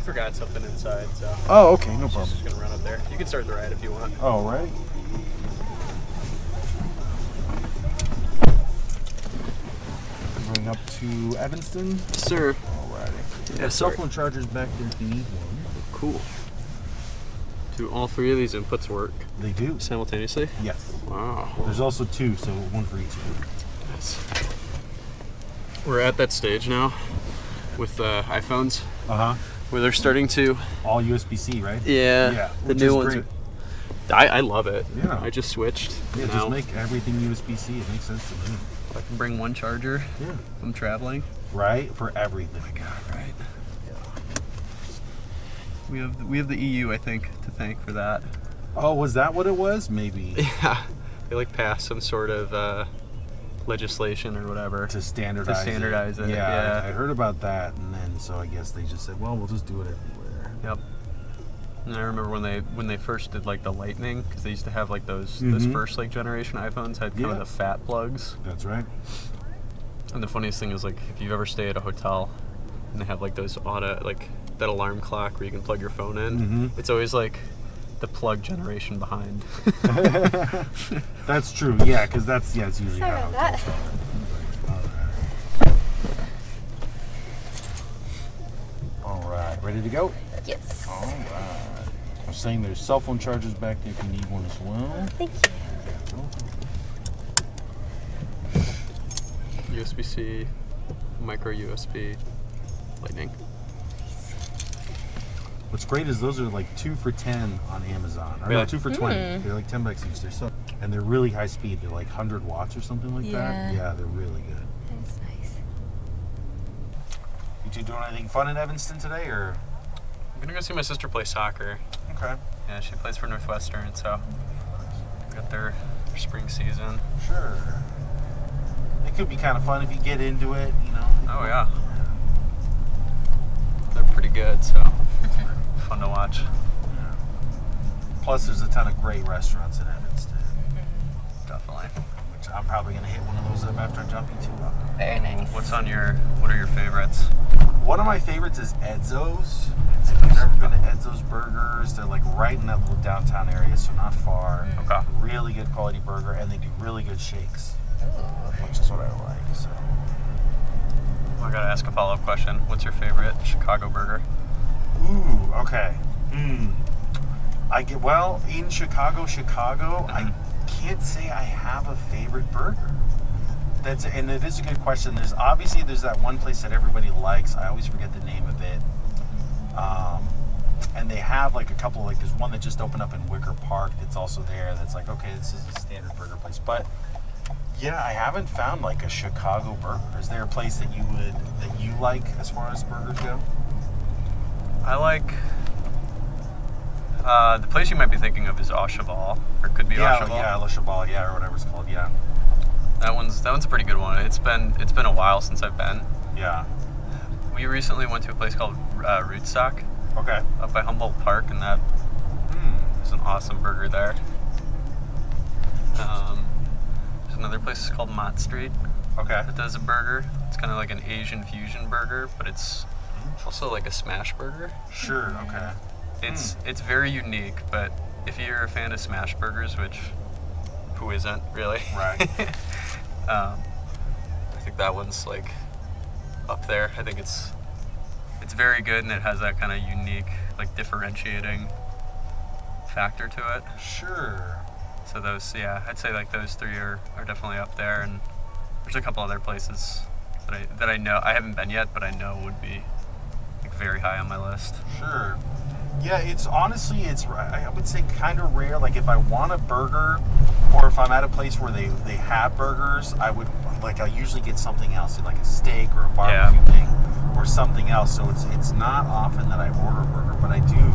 forgot something inside, so. Oh, okay, no problem. Just gonna run up there. You can start the ride if you want. Oh, right. Going up to Evanston. Sir. Alrighty. Yeah, cell phone chargers back there if you need one. Cool. Do all three of these inputs work? They do. Simultaneously? Yes. Wow. There's also two, so one for each. Nice. We're at that stage now with iPhones. Where they're starting to all USB-C, right? Yeah. The new ones. I love it. Yeah. I just switched. Yeah, just make everything USB-C. It makes sense to me. If I can bring one charger. Yeah. If I'm traveling. Right, for everything. Oh my God, right. Yeah. We have the EU, I think, to thank for that. Oh, was that what it was? Maybe. Yeah. They like passed some sort of legislation or whatever to standardize it. Yeah. I heard about that, and then so I guess they just said, well, we'll just do it everywhere. Yep. And I remember when they first did like the Lightning, because they used to have like those first like generation iPhones had kind of the fat plugs. That's right. And the funniest thing is, like, if you ever stay at a hotel and they have like those that alarm clock where you can plug your phone in, it's always like the plug generation behind. That's true, yeah, because it's usually Sorry how about hotels are. All right, ready to go? Yes. All right. I was saying there's cell phone chargers back there if you need one as well. Thank you. USB-C, micro USB, Lightning. What's great is those are like 2 for $10 on Amazon. Or really? No, 2 for $20. They're like $10 each. And they're really high speed. They're like 100 watts or something like that. Yeah, they're really good. That's nice. You two doing anything fun in Evanston today, or? I'm gonna go see my sister play soccer. Okay. Yeah, she plays for Northwestern, so we got their spring season. Sure. It could be kind of fun if you get into it, you know. Oh yeah. They're pretty good, so fun to watch. Yeah. Plus, there's a ton of great restaurants in Evanston. Definitely. Which I'm probably gonna hit one of those up after I jump into up. Very nice. What are your favorites? One of my favorites is Edzo's. If you've ever been to Edzo's Burgers, they're like right in that little downtown area, so not far. Okay. Really good quality burger, and they do really good shakes, which is what I like. So. I gotta ask a follow-up question. What's your favorite Chicago burger? Ooh, okay. In Chicago, I can't say I have a favorite burger. And it is a good question. There's that one place that everybody likes. I always forget the name of it. And they have like a couple, like there's one that just opened up in Wicker Park that's also there. That's like, okay, this is a standard burger place. But yeah, I haven't found like a Chicago burger. Is there a place that you like as far as burgers go? I like the place you might be thinking of is Au Cheval, or could be Au Cheval. Yeah, Le Cheval, or whatever it's called. Yeah. That one's a pretty good one. It's been a while since I've been. Yeah. We recently went to a place called RootStock. Okay. Up by Humboldt Park, and that is an awesome burger there. There's another place called Mott Street. Okay. That does a burger. It's kind of like an Asian fusion burger, but it's also like a smash burger. Sure. Okay. It's very unique, but if you're a fan of smash burgers, which who isn't really? Right. I think that one's like up there. I think it's very good, and it has that kind of unique, like, differentiating factor to it. Sure. So I'd say like those three are definitely up there, and there's a couple other places that I know I haven't been yet, but I know would be like very high on my list. Sure. Yeah, I would say kind of rare. Like if I want a burger, or if I'm at a place where they have burgers, I usually get something else, like a steak or a barbecue thing, or something else. So it's not often that I order a burger, but I do.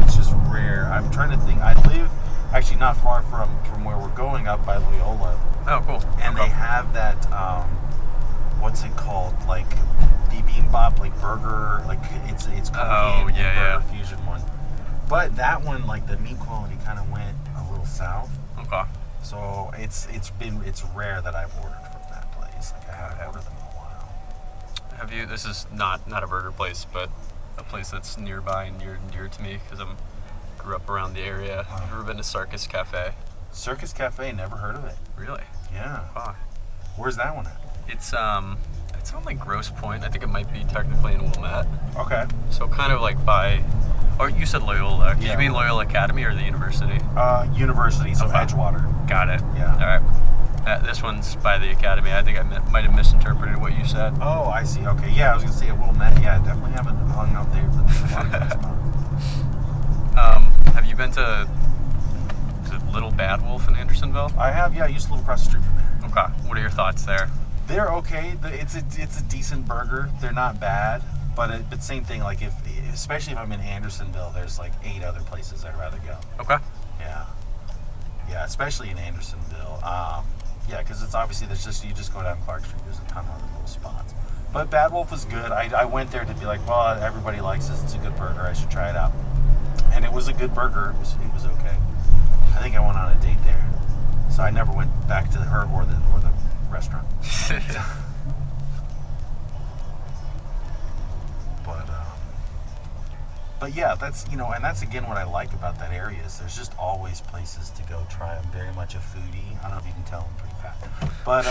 It's just rare. I'm trying to think. I live actually not far from where we're going, up by Loyola. Oh, cool. And they have that. What's it called? Like bibimbap, like burger, like it's Korean burger fusion one. But that one, like the meat quality kind of went a little south. Okay. So it's rare that I've ordered from that place. Like I haven't ordered them in a while. This is not a burger place, but a place that's nearby and near to me because I grew up around the area. Have you ever been to Circus Cafe? Circus Cafe, never heard of it. Really? Yeah. Wow. Where's that one at? It's on like Grosse Pointe. I think it might be technically in Wilmette. Okay. So kind of like by, or you said Loyola. Did Yeah. you mean Loyola Academy or the university? University, so Okay. Edgewater. Got it. Yeah. All right. This one's by the Academy. I think I might have misinterpreted what you said. Oh, I see. Okay. Yeah, I was going to say Wilmette. Yeah, I definitely haven't hung out there for Have you been to Little Bad Wolf in Andersonville? I have, yeah. I used to live across the street from there. Okay. What are your thoughts there? They're okay. It's a decent burger. They're not bad, but same thing. Like especially if I'm in Andersonville, there's like 8 other places I'd rather go. Okay. Yeah, especially in Andersonville. Yeah, because it's obviously you just go down Clark Street. There's a ton of other little spots. But Bad Wolf was good. I went there to be like, well, everybody likes this. It's a good burger. I should try it out. And it was a good burger. It was okay. I think I went on a date there, so I never went back to her or the restaurant. But yeah, that's and that's again what I like about that area is there's just always places to go try. I'm very much a foodie. I don't know if you can tell I'm pretty fat, but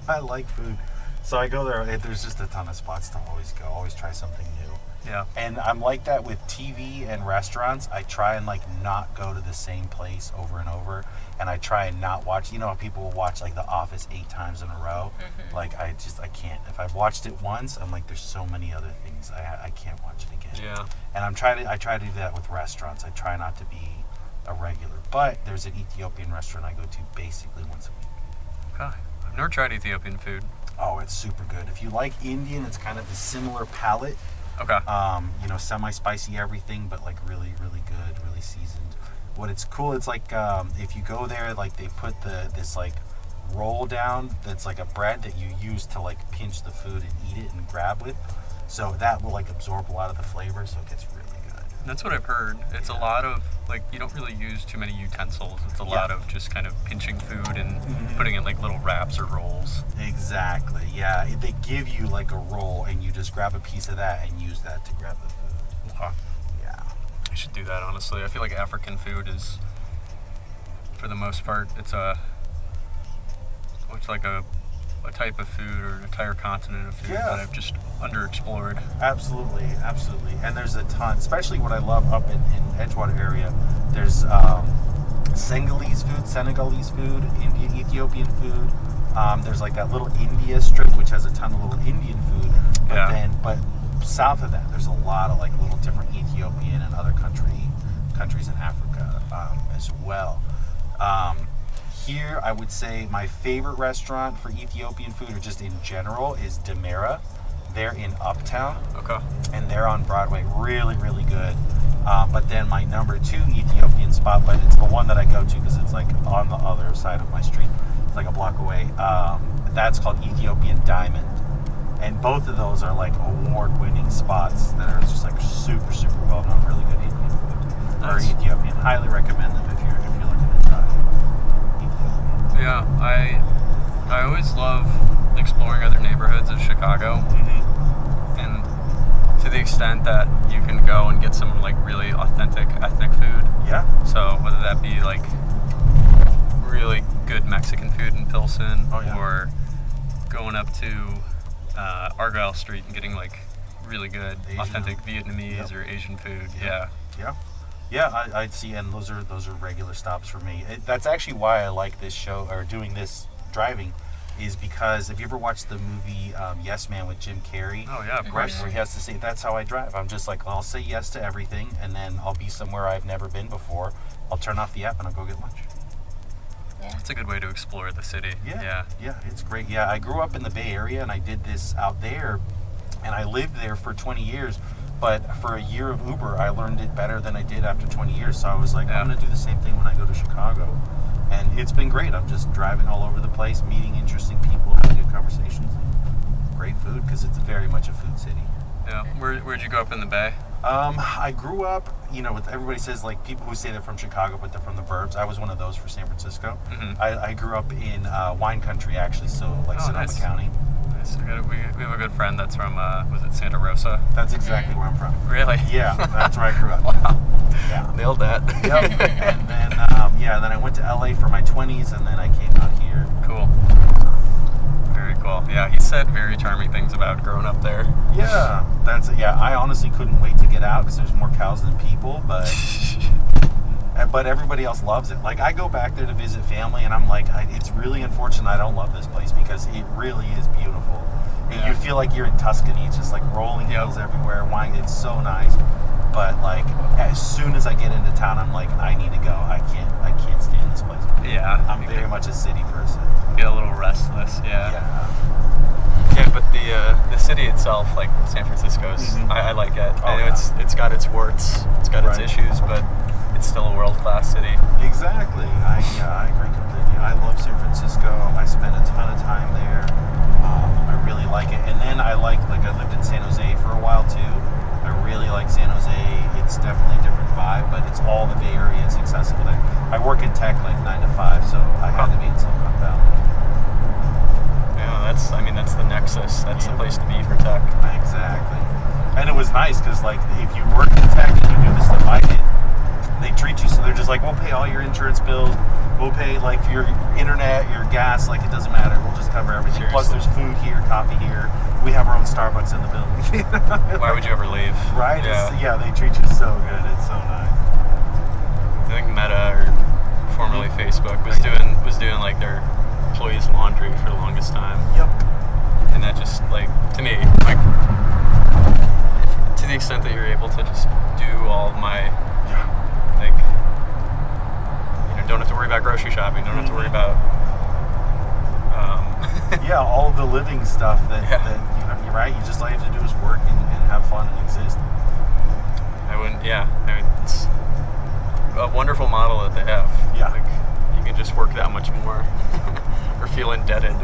I like food, so I go there. There's just a ton of spots to always go. Always try something new. Yeah. And I'm like that with TV and restaurants. I try and like not go to the same place over and over. And I try and not watch, how people will watch like The Office 8 times in a row. Mm-hmm. Like I can't. If I've watched it once, I'm like, there's so many other things. I can't watch it again. Yeah. And I try to do that with restaurants. I try not to be a regular. But there's an Ethiopian restaurant I go to basically once a week. Okay. I've never tried Ethiopian food. Oh, it's super good. If you like Indian, it's kind of a similar palate. Okay. Semi-spicy everything, but like really, really good, really seasoned. What it's cool, it's like if you go there, like they put this like roll down that's like a bread that you use to like pinch the food and eat it and grab with. So that will like absorb a lot of the flavor, so it gets really good. That's what I've heard. It's a lot of like you don't really use too many utensils. It's a lot of just kind of pinching food and putting in like little wraps or rolls. Exactly. Yeah, they give you like a roll and you just grab a piece of that and use that to grab the food. Okay. Yeah. I should do that honestly. I feel like African food is, for the most part, it's like a type of food or an entire continent of food that I've just underexplored. Absolutely. And there's a ton, especially what I love up in Edgewater area. There's Senegalese food, Ethiopian food. There's like that little India strip, which has a ton of little Indian food. But south of that, there's a lot of like little different Ethiopian and other countries in Africa as well. Here, I would say my favorite restaurant for Ethiopian food, or just in general, is Demera. They're in Uptown. Okay. And they're on Broadway. Really, really good. But then my number 2 Ethiopian spot, but it's the one that I go to because it's like on the other side of my street. It's like a block away. That's called Ethiopian Diamond. And both of those are like award-winning spots that are just like super, super well known. Really good Indian food. Or Ethiopian. Highly recommend them if you're looking to try Ethiopian. Yeah, I always love exploring other neighborhoods of Chicago. And to the extent that you can go and get some like really authentic ethnic food. Yeah. So whether that be like really good Mexican food in Pilsen, or going up to Argyle Street and getting like really good authentic Vietnamese or Asian food. Yeah. I'd see, and those are regular stops for me. That's actually why I like this show or doing this driving. Is because have you ever watched the movie Yes Man with Jim Carrey? Oh yeah, of course. Where he has to say, that's how I drive. I'm just like, I'll say yes to everything, and then I'll be somewhere I've never been before. I'll turn off the app and I'll go get lunch. Yeah. It's a good way to explore the city. Yeah, it's great. Yeah, I grew up in the Bay Area and I did this out there, and I lived there for 20 years. But for a year of Uber, I learned it better than I did after 20 years. So I was like, I'm going to do the same thing when I go to Chicago. And it's been great. I'm just driving all over the place, meeting interesting people, having good conversations, and great food because it's very much a food city. Yeah. Where'd you grow up in the Bay? I grew up, with everybody says like people who say they're from Chicago, but they're from the burbs. I was one of those for San Francisco. I grew up in wine country actually, so like Sonoma County. We have a good friend that's from, was it Santa Rosa? That's exactly where I'm from. Really? Yeah, that's where I grew up. Wow. Yeah. Nailed that. Yep. And then, then I went to LA for my 20s, and then I came out here. Cool. Very cool. Yeah, he said very charming things about growing up there. Yeah, I honestly couldn't wait to get out because there's more cows than people, but everybody else loves it. Like, I go back there to visit family, and I'm like, it's really unfortunate I don't love this place because it really is beautiful. And you feel like you're in Tuscany. It's just like rolling hills everywhere. Wine, it's so nice. But like, as soon as I get into town, I'm like, I need to go. I can't stand this place. Yeah. I'm very much a city person. Get a little restless. Yeah. Yeah. But the city itself, like San Francisco's, I like it. Oh, I know it's got its warts, it's got its issues, but it's still a world-class city. Exactly. I agree completely. I love San Francisco. I spent a ton of time there. I really like it. And then I lived in San Jose for a while too. I really like San Jose. It's definitely a different vibe, but it's all the Bay Area is accessible there. I work in tech like 9 to 5, so I had to be in Silicon Valley. Yeah, that's the nexus. That's the place to be for tech. Exactly. And it was nice because like if you work in tech and you do the stuff I did, they treat you so they're just like, we'll pay all your insurance bills, we'll pay like your internet, your gas, like it doesn't matter, we'll just cover everything. Seriously. Plus there's food here, coffee here, we have our own Starbucks in the building. Why would you ever leave? Right? Yeah. They treat you so good. It's so nice. I think Meta, or formerly Facebook, was doing like their employees' laundry for the longest time. Yep. And that just, like, to me, like, to the extent that you're able to just do all of my, like, don't have to worry about grocery shopping, don't have to worry about, all of the living stuff that you're right, you just all you have to do is work and have fun and exist. It's a wonderful model that they have. Yeah. Like, you can just work that much more or feel indebted.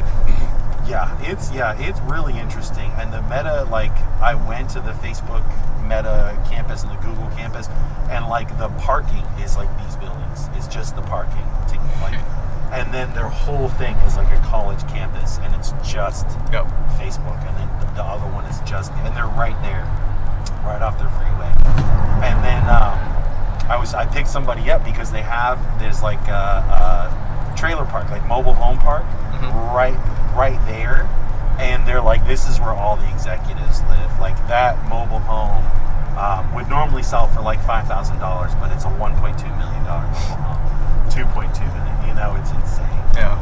It's really interesting. And the Meta, like, I went to the Facebook Meta campus and the Google campus, and like the parking is like these buildings. It's just the parking. And then their whole thing is like a college campus, and it's just Facebook. And then the other one is and they're right there, right off their freeway. And then I picked somebody up because there's like a trailer park, like mobile home park, right there, and they're like, this is where all the executives live. Like that mobile home would normally sell for like $5,000, but it's a $1.2 million mobile home, 2.2 million. It's insane. Yeah.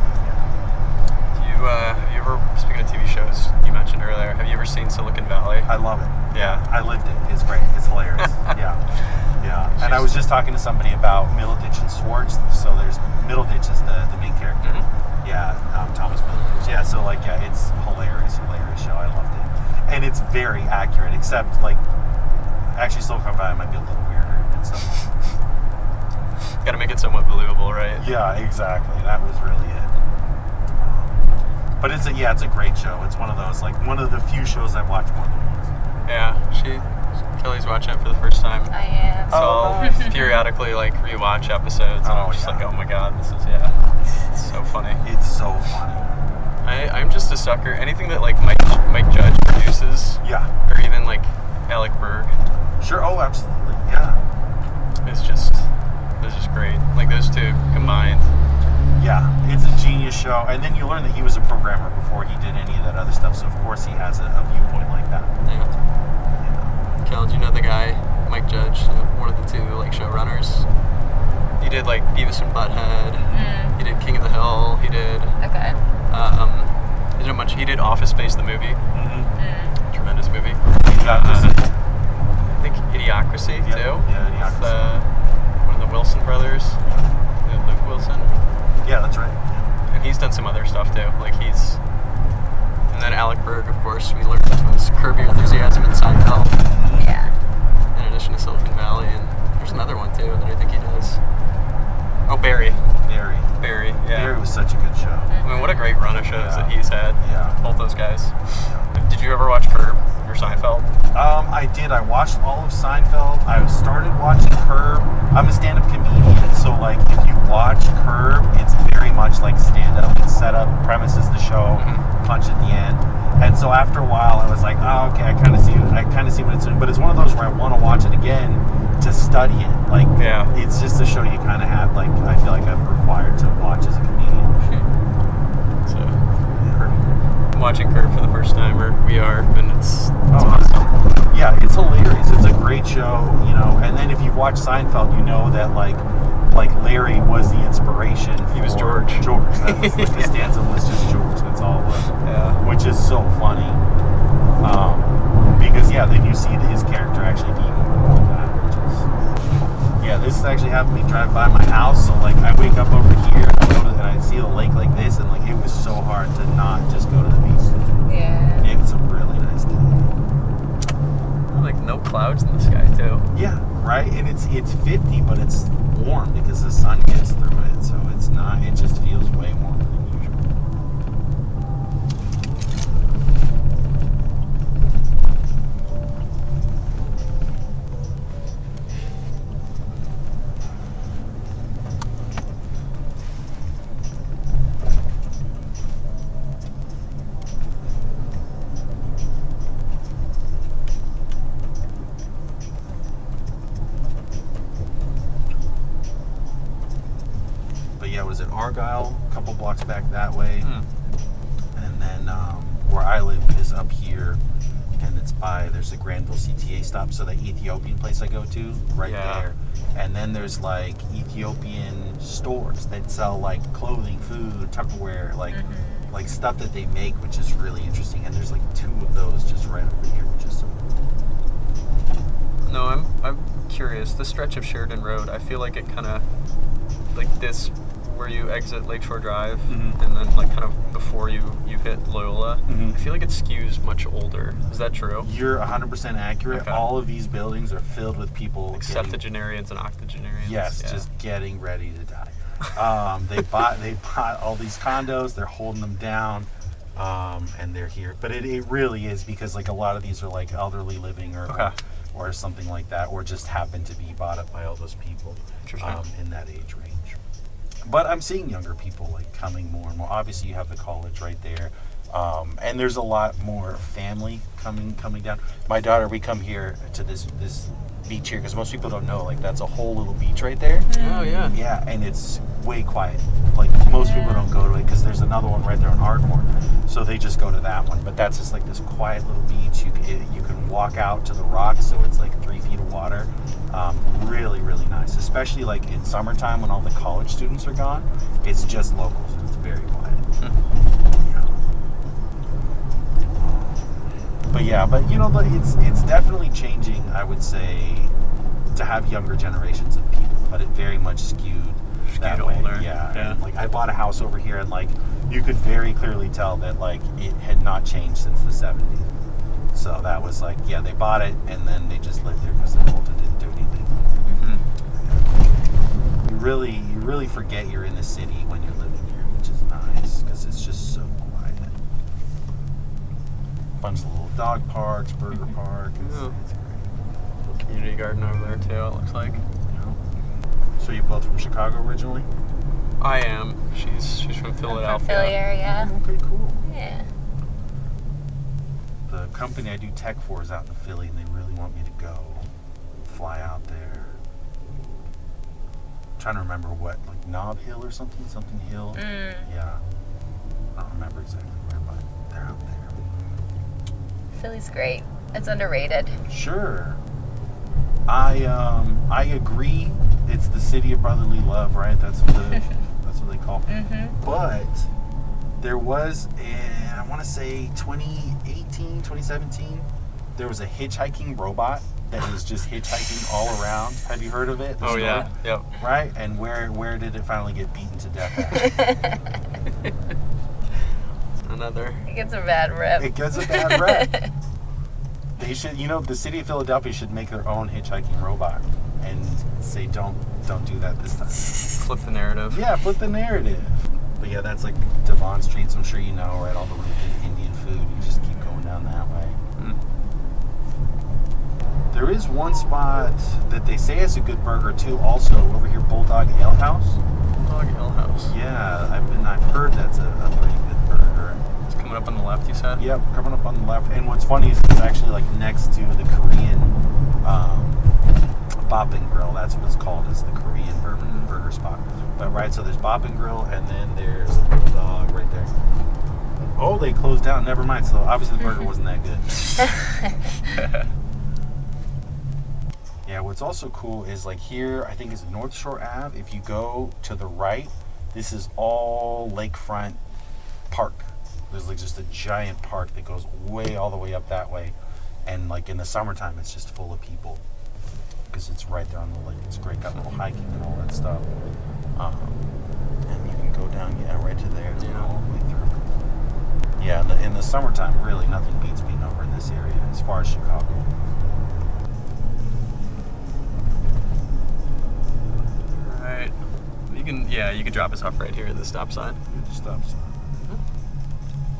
Have you ever, speaking of TV shows, you mentioned earlier, have you ever seen Silicon Valley? I love it. Yeah. I lived it. It's great. It's hilarious. Yeah. And I was just talking to somebody about Middleditch and Schwartz. So there's Middleditch is the main character. Yeah, Thomas Middleditch. Yeah, so like, it's hilarious show. I loved it. And it's very accurate, except like, actually Silicon Valley might be a little weirder in some ways. Got to make it somewhat believable, right? Yeah, exactly. That was really it. But it's a great show. It's one of those, like, one of the few shows I've watched more than once. Yeah, Kelly's watching it for the first time. I am. So I'll periodically like rewatch episodes, and I'm just like, oh my god, this is it's so funny. It's so funny. I'm just a sucker. Anything that like Mike Judge produces, or even like Alec Berg. Sure. Oh, absolutely. Yeah. It's just great. Like those two combined. Yeah, it's a genius show. And then you learn that he was a programmer before he did any of that other stuff. So of course he has a viewpoint like that. Yeah. Kel, do you know the guy, Mike Judge, one of the two like showrunners? He did like Beavis and Butthead. He did King of the Hill. He did. Okay. He did a bunch. He did Office Space, the movie. Tremendous movie. I think Idiocracy too. Yeah, Idiocracy. With, one of the Wilson brothers. Luke Wilson. Yeah, that's right. And he's done some other stuff too. And then Alec Berg, of course, we learned was Curb Your Enthusiasm and Seinfeld. Yeah. In addition to Silicon Valley, and there's another one too that I think he does. Oh, Barry. Barry, yeah. Barry was such a good show. I mean, what a great run of shows that he's had. Yeah. Both those guys. Yeah. Did you ever watch Curb or Seinfeld? I did. I watched all of Seinfeld. I started watching Curb. I'm a stand-up comedian, so like if you watch Curb, it's very much like stand-up. It's set up, premises the show, punch at the end. And so after a while, I was like, oh, okay, I kind of see what it's doing. But it's one of those where I want to watch it again to study it. Like, it's just a show you kind of have, like, I feel like I'm required to watch as a comedian. So, I'm watching Kurt for the first time, or we are, and it's awesome. Yeah, it's hilarious. It's a great show, you know. And then if you watch Seinfeld, you know that, like Larry was the inspiration. He was George. That was, like, Costanza was just George. That's all it was. Yeah. Which is so funny. Because, then you see his character actually being more of that. Which is, this is actually having me drive by my house. So, like, I wake up over here and I see the lake like this, and, like, it was so hard to not just go to the beach. Yeah. It's a really nice day. Like, no clouds in the sky, too. Yeah, right? And it's 50, but it's warm because the sun gets through it, so it's not, it just feels way warmer than usual. Was it Argyle, a couple blocks back that way, and then where I live is up here, and it's there's a Granville CTA stop, so the Ethiopian place I go to there, and then there's like Ethiopian stores that sell like clothing, food, Tupperware, like stuff that they make, which is really interesting, and there's like 2 of those just right over here, which is so cool. No, I'm curious. The stretch of Sheridan Road, I feel like it kind of, like this, where you exit Lakeshore Drive, and then like kind of before you hit Loyola, I feel like it skews much older. Is that true? You're 100% accurate. Okay. All of these buildings are filled with people, septuagenarians and octogenarians. Yes, just getting ready to die. They bought all these condos. They're holding them down, and they're here. But it really is because like a lot of these are like elderly living or something like that, or just happen to be bought up by all those people in that age range. But I'm seeing younger people like coming more and more. Obviously, you have the college right there, and there's a lot more family coming down. My daughter, we come here to this beach here because most people don't know, like that's a whole little beach right there. Oh yeah. Yeah, and it's way quiet. Like most people don't go to it because there's another one right there on Ardmore, so they just go to that one. But that's just like this quiet little beach. You can walk out to the rocks, so it's like 3 feet of water. Really, really nice, especially like in summertime when all the college students are gone. It's just locals and it's very quiet. But you know, it's definitely changing, I would say, to have younger generations of people, but it very much skewed that way. Older. Yeah. And, like I bought a house over here, and like you could very clearly tell that like it had not changed since the 70s. So that was like, they bought it and then they just lived there because they're old and didn't do anything. You really forget you're in the city when you're living here, which is nice because it's just so quiet. Bunch of little dog parks, burger park. It's great. Community garden over there too, it looks like. So you're both from Chicago originally? I am. She's from Philadelphia. I'm from Philly area. Okay, cool. Yeah. The company I do tech for is out in Philly, and they really want me to go fly out there. I'm trying to remember what, like Nob Hill or something Hill. Yeah, I don't remember exactly where, but they're out there. Philly's great. It's underrated. Sure. I agree. It's the city of brotherly love, right? That's what they call it. But there was, I want to say 2018, 2017, there was a Hitch Hiking Robot that was just hitchhiking all around. Have you heard of it? Oh, yeah. Yep. Right? And where did it finally get beaten to death at? It gets a bad rep. They should, the city of Philadelphia should make their own hitchhiking robot and say, don't do that this time. Flip the narrative. Yeah, flip the narrative. But yeah, that's like Devon Streets, I'm sure you know, right? All the really Indian food. You just keep going down that way. There is one spot that they say is a good burger too, also over here, Bulldog Ale House. Bulldog Ale House. Yeah, I've heard that's a pretty good burger. It's coming coming up on the left, you said? Yep, coming up on the left. And what's funny is it's actually like next to the Korean Bop and Grill. That's what it's called, is the Korean burger spot. But right, so there's Bop and Grill, and then there's the Little Dog right there. Oh, they closed down. Never mind. So obviously the burger wasn't that good. Yeah, what's also cool is like here, I think it's North Shore Ave. If you go to the right, this is all lakefront park. There's like just a giant park that goes way all the way up that way. And like in the summertime, it's just full of people because it's right there on the lake. It's great, got little hiking and all that stuff. And you can go down, right to there, all the way through. Yeah, in the summertime, really nothing beats being over in this area as far as Chicago. Right. You can drop us off right here at the stop sign. Stop sign.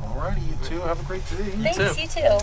Alrighty, you too. Have a great day. Thanks, you too.